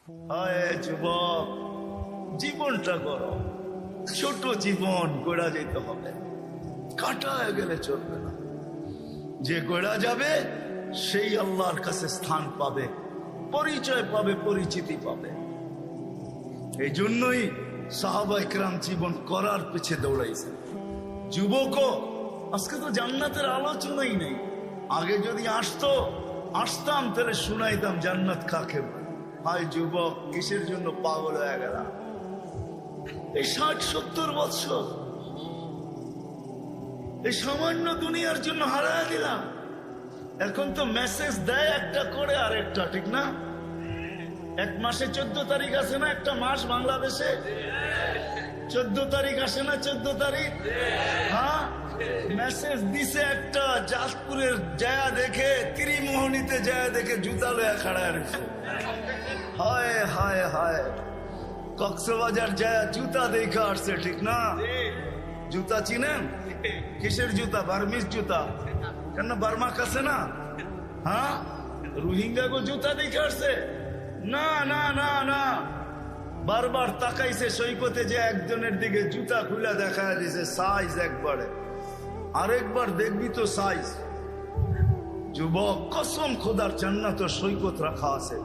হায় যুবক, জীবনটা করো, ছোট জীবন গড়া যেতে হবে, কাটায় গেলে চলবে না। যে গড়া যাবে সেই আল্লাহর কাছে স্থান পাবে, পরিচয় পাবে, পরিচিতি পাবে। এই জন্যই সাহাবা ইকরাম জীবন করার পিছে দৌড়াইছে। যুবকও আজকে তো জান্নাতের আলোচনাই নেই। আগে যদি আসতাম তাহলে শুনাইতাম জান্নাত কাকে বলে। হায় যুবক, কিসের জন্য পাগল হয়ে গেল? এই 60-70 বছর এই সামান্য দুনিয়ার জন্য হারায় দিলাম। এখন তো মেসেজ দেয় একটা করে আরেকটা, ঠিক না? এক মাসে 14 তারিখ আছে না? একটা মাস বাংলাদেশে 14 তারিখ আসে না? 14 তারিখ, হ্যাঁ, মেসেজ দিছে একটা। জাজপুরের জায়া দেখে, ত্রিমোহনীতে জায়া দেখে জুতা লয়া খাড়া রয়েছে। হায় হায় হায়, কক্সবাজার জায়া জুতা দেখা আসছে, ঠিক না? জুতা চিনেন? কিসের জুতা? বার্মিস জুতা। কেন বার্মা কাছে না? হ্যাঁ, রোহিঙ্গা গো জুতা দেখে আসছে? না না না না, বারবার তাকাইছে সৈকতে, যে একজনের দিকে জুতা খুলে দেখা দিছে সাইজ একবারে, আরেকবার দেখবি তো সাইজ। যুবক, কসম খোদার, জান্নাত সৈকত রাখা আছে।